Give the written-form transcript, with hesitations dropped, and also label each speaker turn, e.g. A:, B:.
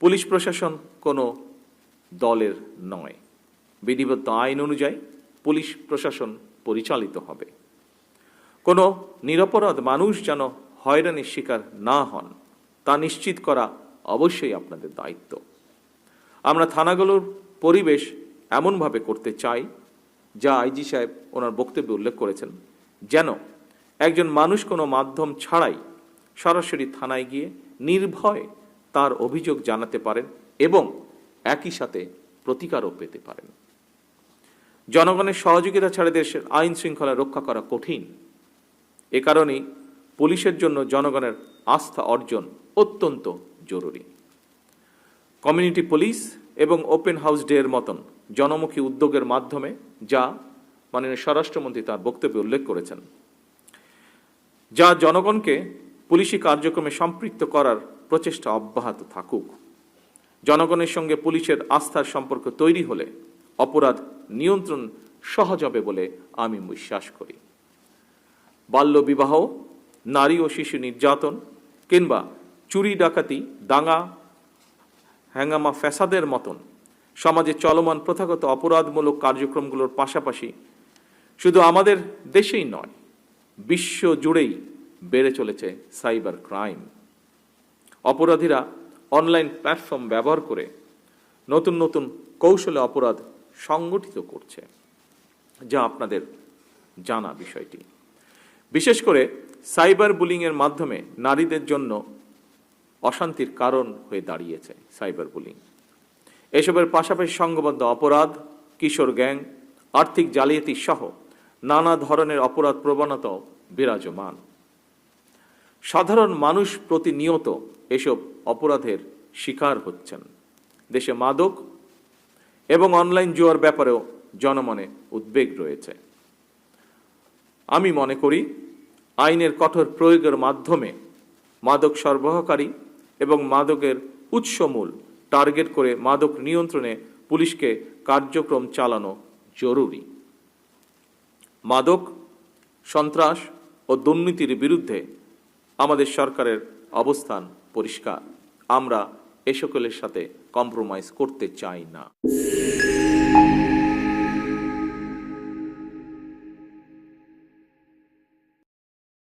A: Police প্রশাসন কোনো দলের নয়। বিধিবদ্ধ আইন অনুযায়ী পুলিশ প্রশাসন পরিচালিত হবে। কোনো নিরপরাধ মানুষ যেন হয়রানির শিকার না হন তা নিশ্চিত করা অবশ্যই আপনাদের দায়িত্ব। আমরা থানাগুলোর পরিবেশ এমনভাবে করতে চাই, যা আইজি সাহেব ওনার বক্তব্যে উল্লেখ করেছেন, যেন একজন মানুষ কোনো মাধ্যম ছাড়াই সরাসরি থানায় গিয়ে নির্ভয়ে তার অভিযোগ জানাতে পারেন এবং একই সাথে প্রতিকারও পেতে পারেন। জনগণের সহযোগিতা ছাড়া দেশের আইন শৃঙ্খলা রক্ষা করা কঠিন। এ কারণেই পুলিশের জন্য জনগণের আস্থা অর্জন অত্যন্ত জরুরি। কমিউনিটি পুলিশ এবং ওপেন হাউস ডে এর মতন জনমুখী উদ্যোগের মাধ্যমে, যা মাননীয় স্বরাষ্ট্রমন্ত্রী তার বক্তব্যে উল্লেখ করেছেন, যা জনগণকে পুলিশি কার্যক্রমে সম্পৃক্ত করার প্রচেষ্টা অব্যাহত থাকুক। জনগণের সঙ্গে পুলিশের আস্থার সম্পর্ক তৈরি হলে অপরাধ নিয়ন্ত্রণ সহজ হবে বলে আমি বিশ্বাস করি। বাল্যবিবাহ, নারী ও শিশু নির্যাতন কিংবা চুরি ডাকাতি, দাঙ্গা হ্যাঙ্গামা ফ্যাসাদের মতন সমাজে চলমান প্রথাগত অপরাধমূলক কার্যক্রমগুলোর পাশাপাশি শুধু আমাদের দেশেই নয়, বিশ্ব জুড়েই বেড়ে চলেছে সাইবার ক্রাইম। অপরাধীরা অনলাইন প্ল্যাটফর্ম ব্যবহার করে নতুন নতুন কৌশলে অপরাধ সংগঠিত করছে, যা আপনাদের জানা বিষয়টি। বিশেষ করে সাইবার বুলিংয়ের মাধ্যমে নারীদের জন্য অশান্তির কারণ হয়ে দাঁড়িয়েছে সাইবার বুলিং। এসবের পাশাপাশি সংঘবদ্ধ অপরাধ, কিশোর গ্যাং, আর্থিক জালিয়াতি সহ নানা ধরনের অপরাধ প্রবণতাও বিরাজমান। সাধারণ মানুষ প্রতিনিয়ত এসব অপরাধের শিকার হচ্ছেন। দেশে মাদক এবং অনলাইন জুয়ার ব্যাপারেও জনমনে উদ্বেগ রয়েছে। আমি মনে করি আইনের কঠোর প্রয়োগের মাধ্যমে মাদক সরবরাহকারী এবং মাদকের উৎসমূল টার্গেট করে মাদক নিয়ন্ত্রণে পুলিশকে কার্যক্রম চালানো জরুরি। মাদক, সন্ত্রাস ও দুর্নীতির বিরুদ্ধে আমাদের সরকারের অবস্থান পরিষ্কার। আমরা এ সকলের সাথে কম্প্রোমাইজ করতে চাই না।